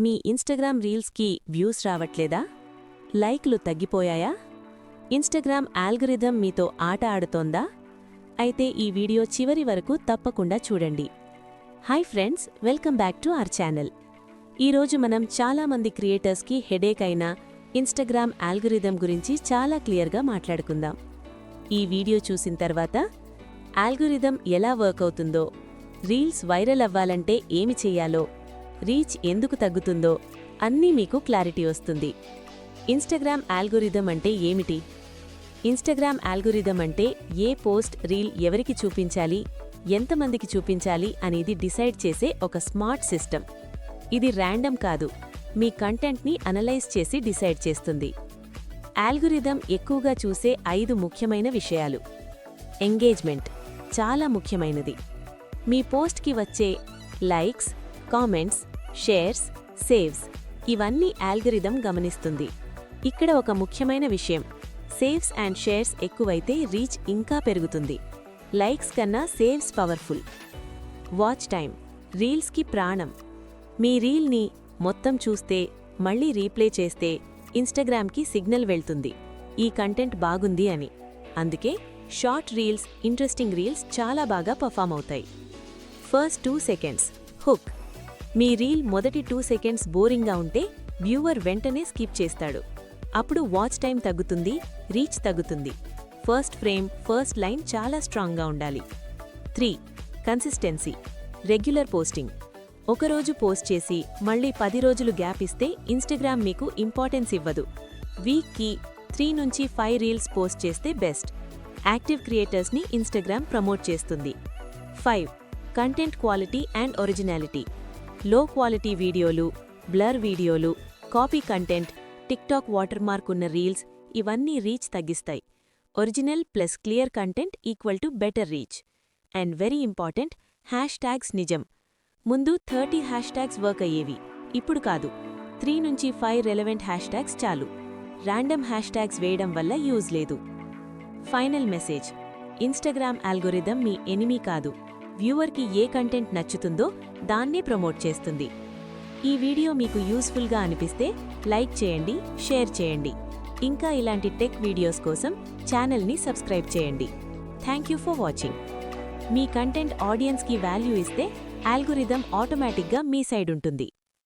మీ Instagram రీల్స్కి views రావట్లేదా? లైక్లు తగ్గిపోయాయా? Instagram algorithm మీతో ఆట ఆడుతోందా? అయితే ఈ వీడియో చివరి వరకు తప్పకుండా చూడండి. Hi friends, welcome back to our channel. ఈరోజు మనం చాలామంది క్రియేటర్స్కి హెడేక్ అయిన ఇన్స్టాగ్రామ్ ఆల్గోరిథం గురించి చాలా క్లియర్గా మాట్లాడుకుందాం. ఈ వీడియో చూసిన తర్వాత ఆల్గోరిథం ఎలా వర్క్ అవుతుందో, రీల్స్ వైరల్ అవ్వాలంటే ఏమి చెయ్యాలో, రీచ్ ఎందుకు తగ్గుతుందో అన్నీ మీకు క్లారిటీ వస్తుంది. ఇన్స్టాగ్రామ్ ఆల్గోరిథం అంటే ఏమిటి? ఇన్స్టాగ్రామ్ ఆల్గోరిథం అంటే ఏ పోస్ట్, రీల్ ఎవరికి చూపించాలి, ఎంతమందికి చూపించాలి అనేది డిసైడ్ చేసే ఒక స్మార్ట్ సిస్టమ్. ఇది ర్యాండమ్ కాదు, మీ కంటెంట్ని అనలైజ్ చేసి డిసైడ్ చేస్తుంది. ఆల్గోరిథం ఎక్కువగా చూసే 5 ముఖ్యమైన విషయాలు. ఎంగేజ్మెంట్ చాలా ముఖ్యమైనది. మీ పోస్ట్కి వచ్చే లైక్స్, కామెంట్స్, షేర్స్, సేవ్స్ ఇవన్నీ ఆల్గోరిథం గమనిస్తుంది. ఇక్కడ ఒక ముఖ్యమైన విషయం, సేవ్స్ అండ్ షేర్స్ ఎక్కువైతే రీచ్ ఇంకా పెరుగుతుంది. లైక్స్ కన్నా సేవ్స్ పవర్ఫుల్. వాచ్ టైం రీల్స్కి ప్రాణం. మీ రీల్ని మొత్తం చూస్తే, మళ్ళీ రీప్లే చేస్తే ఇన్స్టాగ్రామ్కి సిగ్నల్ వెళ్తుంది, ఈ కంటెంట్ బాగుంది అని. అందుకే షార్ట్ రీల్స్, ఇంట్రెస్టింగ్ రీల్స్ చాలా బాగా పర్ఫామ్ అవుతాయి. First 2 seconds hook. మీ రీల్ మొదటి 2 సెకండ్స్ బోరింగ్గా ఉంటే వ్యూవర్ వెంటనే స్కిప్ చేస్తాడు. అప్పుడు వాచ్ టైం తగ్గుతుంది, రీచ్ తగ్గుతుంది. ఫస్ట్ ఫ్రేమ్, ఫస్ట్ లైన్ చాలా స్ట్రాంగ్గా ఉండాలి. 3 కన్సిస్టెన్సీ. Regular posting. ఒకరోజు పోస్ట్ చేసి మళ్ళీ 10 రోజులు గ్యాప్ ఇస్తే ఇన్స్టాగ్రామ్ మీకు ఇంపార్టెన్స్ ఇవ్వదు. వీక్కి 3 నుంచి 5 రీల్స్ పోస్ట్ చేస్తే బెస్ట్. యాక్టివ్ క్రియేటర్స్ని ఇన్స్టాగ్రామ్ ప్రమోట్ చేస్తుంది. 5 కంటెంట్ క్వాలిటీ అండ్ ఒరిజినాలిటీ. లో క్వాలిటీ వీడియోలు, బ్లర్ వీడియోలు, copy content, TikTok water mark ఉన్న రీల్స్ ఇవన్నీ రీచ్ తగ్గిస్తాయి. Original plus clear content equal to better reach. And very important, hash tags నిజం. ముందు 30 హ్యాష్ ట్యాగ్స్ వర్క్ అయ్యేవి, ఇప్పుడు కాదు. 3 నుంచి 5 రెలెవెంట్ హ్యాష్ ట్యాగ్స్ చాలు. ర్యాండమ్ హ్యాష్ ట్యాగ్స్ వేయడం వల్ల యూజ్ లేదు. ఫైనల్ మెసేజ్, ఇన్స్టాగ్రామ్ ఆల్గోరిథం మీ ఎనిమీ కాదు. వ్యూవర్కి ఏ కంటెంట్ నచ్చుతుందో దాన్నే ప్రమోట్ చేస్తుంది. ఈ వీడియో మీకు యూస్ఫుల్గా అనిపిస్తే లైక్ చేయండి, షేర్ చేయండి. ఇంకా ఇలాంటి టెక్ వీడియోస్ కోసం ఛానల్ని సబ్స్క్రైబ్ చేయండి. Thank you for watching. Me content ఆడియన్స్కి వాల్యూ ఇస్తే ఆల్గోరిథం ఆటోమేటిక్గా మీ సైడ్ ఉంటుంది.